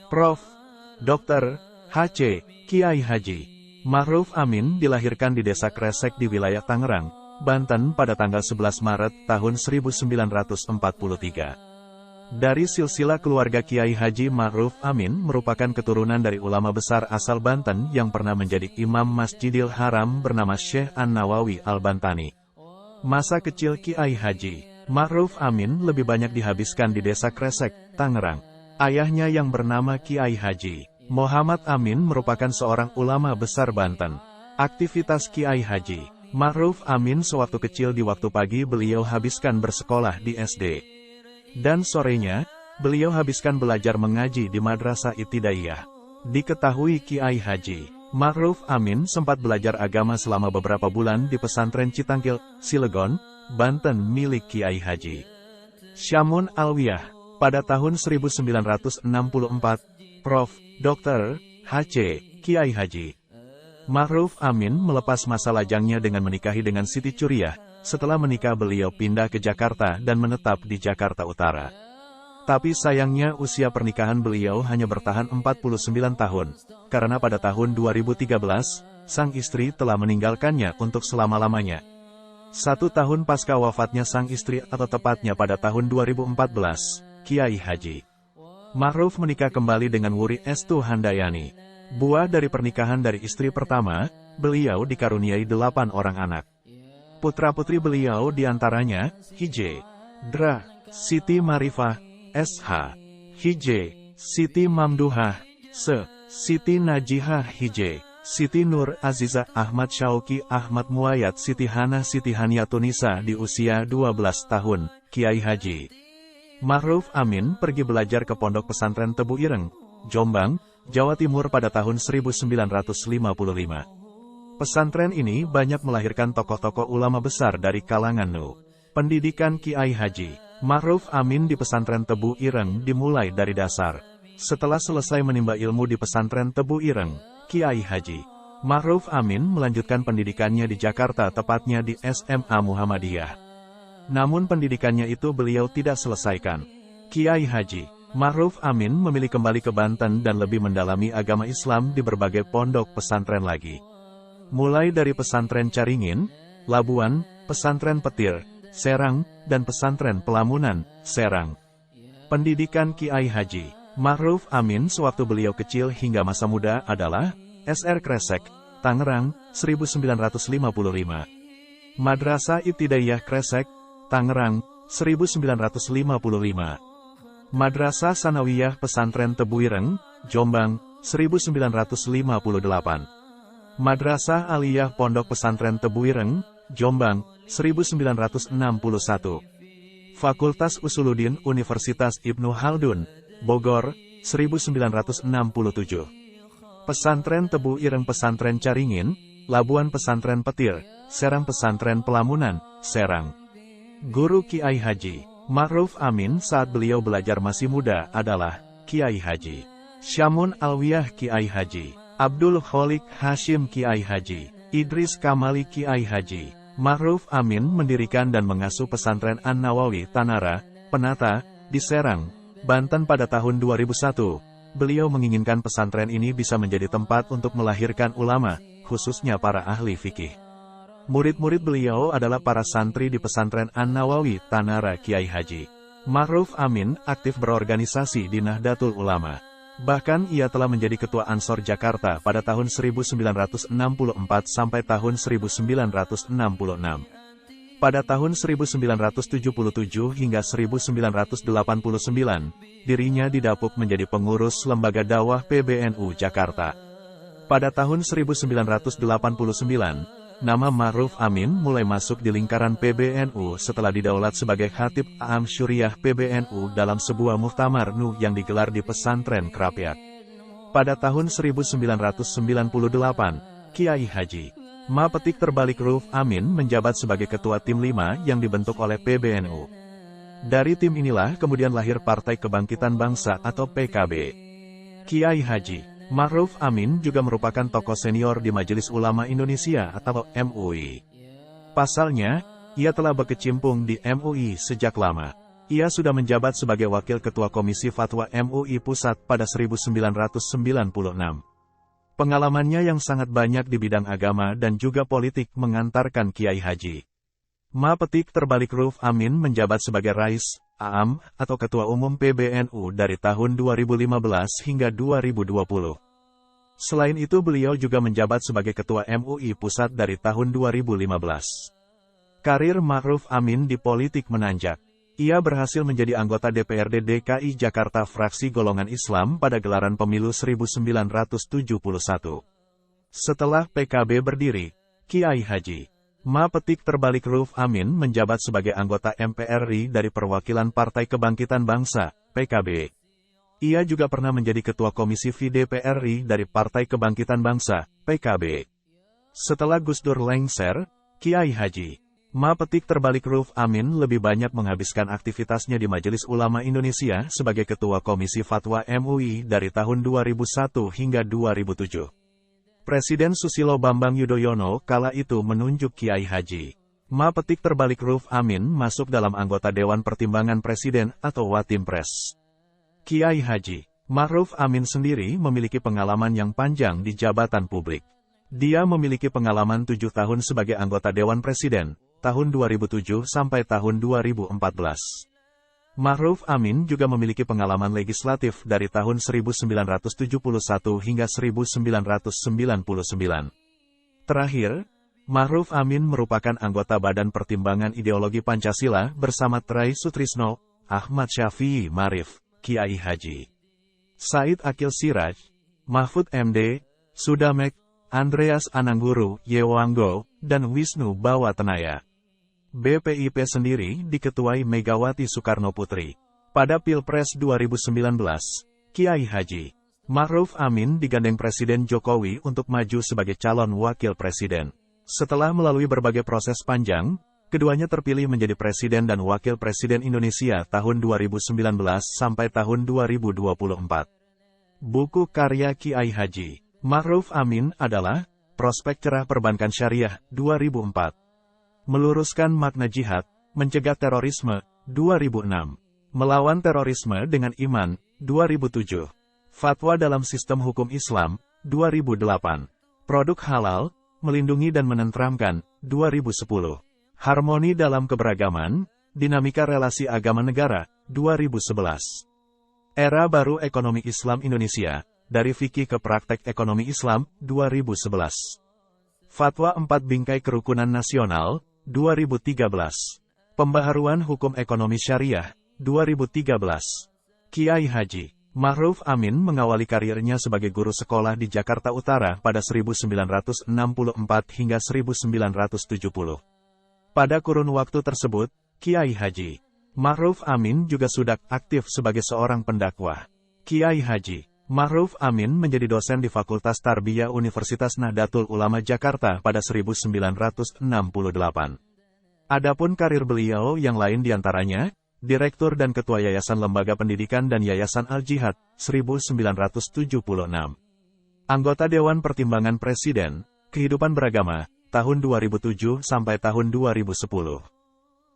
Prof. Dr. H.C. Kiai Haji Ma'ruf Amin dilahirkan di Desa Kresek di wilayah Tangerang, Banten pada tanggal 11 Maret tahun 1943. Dari silsilah keluarga Kiai Haji Ma'ruf Amin merupakan keturunan dari ulama besar asal Banten yang pernah menjadi imam Masjidil Haram bernama Syekh An-Nawawi Al-Bantani. Masa kecil Kiai Haji Ma'ruf Amin lebih banyak dihabiskan di Desa Kresek, Tangerang. Ayahnya yang bernama Kiai Haji Muhammad Amin merupakan seorang ulama besar Banten. Aktivitas Kiai Haji Ma'ruf Amin sewaktu kecil di waktu pagi beliau habiskan bersekolah di SD. Dan sorenya, beliau habiskan belajar mengaji di Madrasah Ibtidaiyah. Diketahui Kiai Haji Ma'ruf Amin sempat belajar agama selama beberapa bulan di pesantren Citangkil, Cilegon, Banten milik Kiai Haji Syamun Alwiyah. Pada tahun 1964, Prof. Dr. H.C. Kiai Haji Ma'ruf Amin melepas masa lajangnya dengan menikahi dengan Siti Curiah. Setelah menikah beliau pindah ke Jakarta dan menetap di Jakarta Utara. Tapi sayangnya usia pernikahan beliau hanya bertahan 49 tahun, karena pada tahun 2013, sang istri telah meninggalkannya untuk selama-lamanya. 1 tahun pasca wafatnya sang istri atau tepatnya pada tahun 2014, Kiai Haji Ma'ruf menikah kembali dengan Wuri Estu Handayani. Buah dari pernikahan dari istri pertama, beliau dikaruniai 8 orang anak. Putra-putri beliau diantaranya, Hj. Dra. Siti Marifah, S.H. Hj. Siti Mamduhah, Se. Siti Najihah Hj. Siti Nur Azizah Ahmad Syauki Ahmad Muayat Siti Hana Siti Haniatunisa di usia 12 tahun, Kiai Haji Ma'ruf Amin pergi belajar ke Pondok Pesantren Tebu Ireng, Jombang, Jawa Timur pada tahun 1955. Pesantren ini banyak melahirkan tokoh-tokoh ulama besar dari kalangan NU. Pendidikan Kiai Haji Ma'ruf Amin di pesantren Tebu Ireng dimulai dari dasar. Setelah selesai menimba ilmu di pesantren Tebu Ireng, Kiai Haji Ma'ruf Amin melanjutkan pendidikannya di Jakarta, tepatnya di SMA Muhammadiyah. Namun pendidikannya itu beliau tidak selesaikan. Kiai Haji Ma'ruf Amin memilih kembali ke Banten dan lebih mendalami agama Islam di berbagai pondok pesantren lagi. Mulai dari pesantren Caringin, Labuan, pesantren Petir, Serang, dan pesantren Pelamunan, Serang. Pendidikan Kiai Haji Ma'ruf Amin sewaktu beliau kecil hingga masa muda adalah SR Kresek, Tangerang, 1955. Madrasah Ibtidaiyah Kresek, Tangerang, 1955. Madrasah Sanawiyah Pesantren Tebu Ireng, Jombang, 1958. Madrasah Aliyah Pondok Pesantren Tebu Ireng, Jombang, 1961. Fakultas Usuluddin Universitas Ibnu Khaldun, Bogor, 1967. Pesantren Tebu Ireng Pesantren Caringin, Labuan Pesantren Petir, Serang Pesantren Pelamunan, Serang. Guru Kiai Haji Ma'ruf Amin saat beliau belajar masih muda adalah Kiai Haji Syamun Alwiyah Kiai Haji Abdul Kholik Hashim Kiai Haji Idris Kamali Kiai Haji Ma'ruf Amin mendirikan dan mengasuh pesantren An-Nawawi Tanara, Penata, di Serang, Banten pada tahun 2001. Beliau menginginkan pesantren ini bisa menjadi tempat untuk melahirkan ulama, khususnya para ahli fikih. Murid-murid beliau adalah para santri di pesantren An-Nawawi Tanara. Kiai Haji Ma'ruf Amin aktif berorganisasi di Nahdlatul Ulama. Bahkan ia telah menjadi Ketua Ansor Jakarta pada tahun 1964 sampai tahun 1966. Pada tahun 1977 hingga 1989, dirinya didapuk menjadi pengurus Lembaga Dakwah PBNU Jakarta. Pada tahun 1989, nama Ma'ruf Amin mulai masuk di lingkaran PBNU setelah didaulat sebagai Khatib A'am Syuriah PBNU dalam sebuah muktamar NU yang digelar di pesantren Krapyak. Pada tahun 1998, Kiai Haji Mapetik terbalik Ruf Amin menjabat sebagai Ketua Tim 5 yang dibentuk oleh PBNU. Dari tim inilah kemudian lahir Partai Kebangkitan Bangsa atau PKB. Kiai Haji Ma'ruf Amin juga merupakan tokoh senior di Majelis Ulama Indonesia atau MUI. Pasalnya, ia telah berkecimpung di MUI sejak lama. Ia sudah menjabat sebagai Wakil Ketua Komisi Fatwa MUI Pusat pada 1996. Pengalamannya yang sangat banyak di bidang agama dan juga politik mengantarkan Kiai Haji Ma Petik Terbalik Ruf Amin menjabat sebagai Rais, Aam, atau Ketua Umum PBNU dari tahun 2015 hingga 2020. Selain itu beliau juga menjabat sebagai Ketua MUI Pusat dari tahun 2015. Karir Ma'ruf Amin di politik menanjak. Ia berhasil menjadi anggota DPRD DKI Jakarta fraksi golongan Islam pada gelaran pemilu 1971. Setelah PKB berdiri, Kiai Haji Ma Petik Terbalik Ruf Amin menjabat sebagai anggota MPR RI dari Perwakilan Partai Kebangkitan Bangsa, PKB. Ia juga pernah menjadi Ketua Komisi DPR RI dari Partai Kebangkitan Bangsa, PKB. Setelah Gus Dur lengser, Kiai Haji Ma Petik Terbalik Ruf Amin lebih banyak menghabiskan aktivitasnya di Majelis Ulama Indonesia sebagai Ketua Komisi Fatwa MUI dari tahun 2001 hingga 2007. Presiden Susilo Bambang Yudhoyono kala itu menunjuk Kiai Haji Ma Petik Terbalik Ruf Amin masuk dalam anggota Dewan Pertimbangan Presiden atau Watimpres. Kiai Haji Ma'ruf Amin sendiri memiliki pengalaman yang panjang di jabatan publik. Dia memiliki pengalaman 7 tahun sebagai anggota Dewan Presiden, tahun 2007 sampai tahun 2014. Ma'ruf Amin juga memiliki pengalaman legislatif dari tahun 1971 hingga 1999. Terakhir, Ma'ruf Amin merupakan anggota Badan Pertimbangan Ideologi Pancasila bersama Try Sutrisno, Ahmad Syafi'i Marif, Kiai Haji Said Akil Siraj, Mahfud MD, Sudamek, Andreas Anangguru, Yewanggo, dan Wisnu Bawatenaya. BPIP sendiri diketuai Megawati Soekarno Putri. Pada Pilpres 2019, Kiai Haji Ma'ruf Amin digandeng Presiden Jokowi untuk maju sebagai calon wakil presiden. Setelah melalui berbagai proses panjang, keduanya terpilih menjadi Presiden dan Wakil Presiden Indonesia tahun 2019 sampai tahun 2024. Buku karya Kiai Haji Ma'ruf Amin adalah Prospek Cerah Perbankan Syariah, 2004. Meluruskan Makna Jihad, Mencegah Terorisme, 2006. Melawan Terorisme dengan Iman, 2007. Fatwa dalam Sistem Hukum Islam, 2008. Produk Halal, Melindungi dan Menenteramkan, 2010. Harmoni dalam Keberagaman, Dinamika Relasi Agama Negara, 2011. Era Baru Ekonomi Islam Indonesia, Dari Fikih ke Praktek Ekonomi Islam, 2011. Fatwa 4 Bingkai Kerukunan Nasional, 2013. Pembaharuan Hukum Ekonomi Syariah, 2013. Kiai Haji Ma'ruf Amin mengawali karirnya sebagai guru sekolah di Jakarta Utara pada 1964 hingga 1970. Pada kurun waktu tersebut, Kiai Haji Ma'ruf Amin juga sudah aktif sebagai seorang pendakwah. Kiai Haji Ma'ruf Amin menjadi dosen di Fakultas Tarbiyah Universitas Nahdlatul Ulama Jakarta pada 1968. Adapun karir beliau yang lain diantaranya, Direktur dan Ketua Yayasan Lembaga Pendidikan dan Yayasan Al-Jihad, 1976. Anggota Dewan Pertimbangan Presiden, Kehidupan Beragama, tahun 2007 sampai tahun 2010.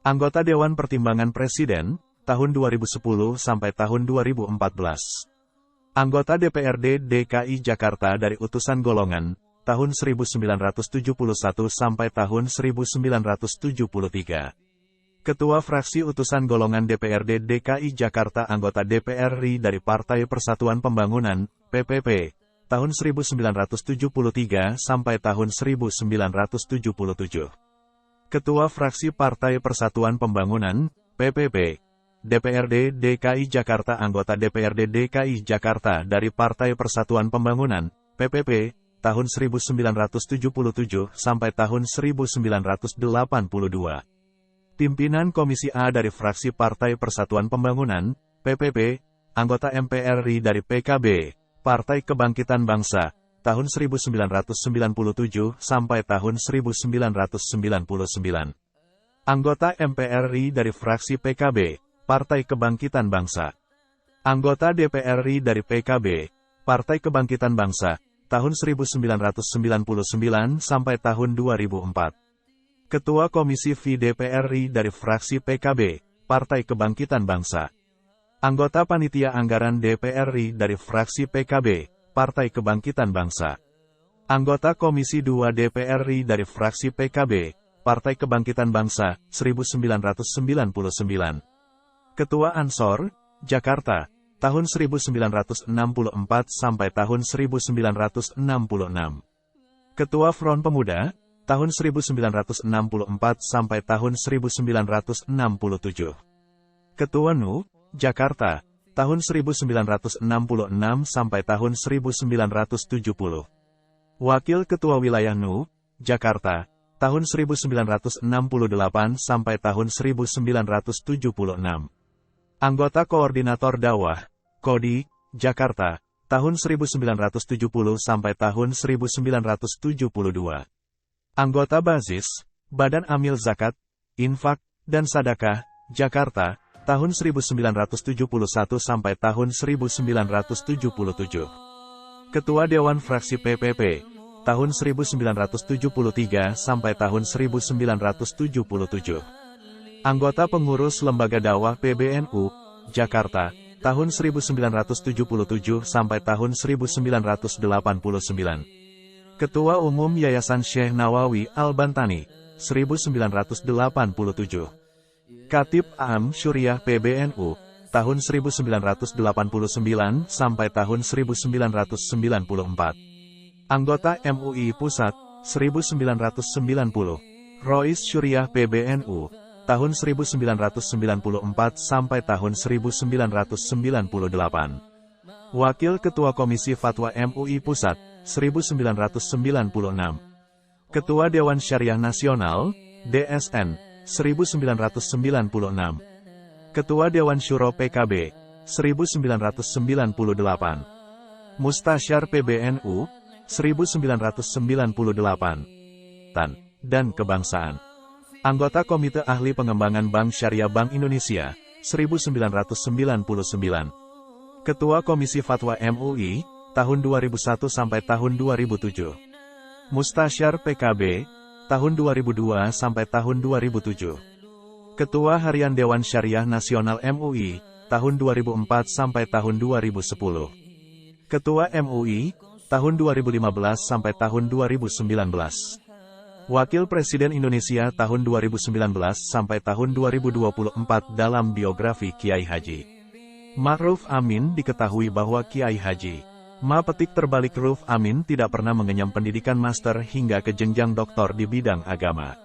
Anggota Dewan Pertimbangan Presiden, tahun 2010 sampai tahun 2014. Anggota DPRD DKI Jakarta dari Utusan Golongan, tahun 1971 sampai tahun 1973. Ketua Fraksi Utusan Golongan DPRD DKI Jakarta anggota DPR RI dari Partai Persatuan Pembangunan, PPP, tahun 1973 sampai tahun 1977. Ketua Fraksi Partai Persatuan Pembangunan, PPP, DPRD DKI Jakarta anggota DPRD DKI Jakarta dari Partai Persatuan Pembangunan, PPP, tahun 1977 sampai tahun 1982. Pimpinan Komisi A dari Fraksi Partai Persatuan Pembangunan, PPP, anggota MPR RI dari PKB, Partai Kebangkitan Bangsa, tahun 1997 sampai tahun 1999. Anggota MPR RI dari Fraksi PKB, Partai Kebangkitan Bangsa. Anggota DPR RI dari PKB, Partai Kebangkitan Bangsa, tahun 1999 sampai tahun 2004. Ketua Komisi DPR RI dari fraksi PKB, Partai Kebangkitan Bangsa. Anggota Panitia Anggaran DPR RI dari fraksi PKB, Partai Kebangkitan Bangsa. Anggota Komisi 2 DPR RI dari fraksi PKB, Partai Kebangkitan Bangsa, 1999. Ketua Ansor, Jakarta, tahun 1964 sampai tahun 1966. Ketua Front Pemuda, tahun 1964 sampai tahun 1967. Ketua NU, Jakarta, tahun 1966 sampai tahun 1970. Wakil Ketua Wilayah NU, Jakarta, tahun 1968 sampai tahun 1976. Anggota Koordinator Dakwah, Kodi, Jakarta, tahun 1970 sampai tahun 1972. Anggota Bazis, Badan Amil Zakat, Infak, dan Sadakah, Jakarta, tahun 1971 sampai tahun 1977. Ketua Dewan Fraksi PPP, tahun 1973 sampai tahun 1977. Anggota Pengurus Lembaga Dakwah PBNU, Jakarta, tahun 1977 sampai tahun 1989. Ketua Umum Yayasan Syekh Nawawi Al-Bantani, 1987. Khatib Am Syuriah PBNU, tahun 1989 sampai tahun 1994. Anggota MUI Pusat, 1990. Rois Syuriah PBNU, tahun 1994 sampai tahun 1998. Wakil Ketua Komisi Fatwa MUI Pusat, 1996. Ketua Dewan Syariah Nasional, DSN, 1996. Ketua Dewan Syuro PKB, 1998. Mustasyar PBNU, 1998. Dan Kebangsaan. Anggota Komite Ahli Pengembangan Bank Syariah Bank Indonesia, 1999. Ketua Komisi Fatwa MUI, tahun 2001 sampai tahun 2007. Mustasyar PKB, tahun 2002 sampai tahun 2007. Ketua Harian Dewan Syariah Nasional MUI, tahun 2004 sampai tahun 2010. Ketua MUI, tahun 2015 sampai tahun 2019. Wakil Presiden Indonesia tahun 2019 sampai tahun 2024 dalam biografi Kiai Haji Ma'ruf Amin diketahui bahwa Kiai Haji Ma petik terbalik Ruf Amin tidak pernah mengenyam pendidikan master hingga ke jenjang doktor di bidang agama.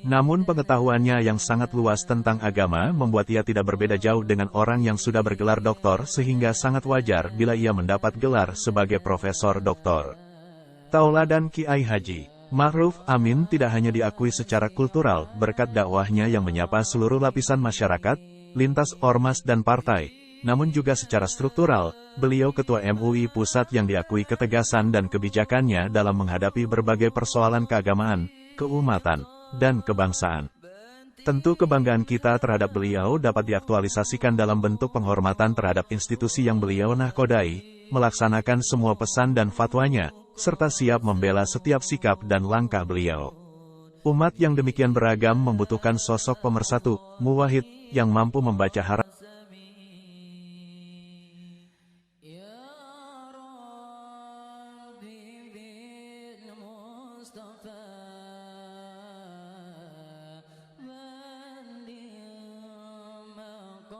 Namun pengetahuannya yang sangat luas tentang agama membuat ia tidak berbeda jauh dengan orang yang sudah bergelar doktor sehingga sangat wajar bila ia mendapat gelar sebagai profesor doktor. Tauladan Kiai Haji Ma'ruf Amin tidak hanya diakui secara kultural berkat dakwahnya yang menyapa seluruh lapisan masyarakat, lintas ormas dan partai, namun juga secara struktural, beliau Ketua MUI Pusat yang diakui ketegasan dan kebijakannya dalam menghadapi berbagai persoalan keagamaan, keumatan, dan kebangsaan. Tentu kebanggaan kita terhadap beliau dapat diaktualisasikan dalam bentuk penghormatan terhadap institusi yang beliau nahkodai, melaksanakan semua pesan dan fatwanya, serta siap membela setiap sikap dan langkah beliau. Umat yang demikian beragam membutuhkan sosok pemersatu, muwahhid, yang mampu membaca harapan Mustafa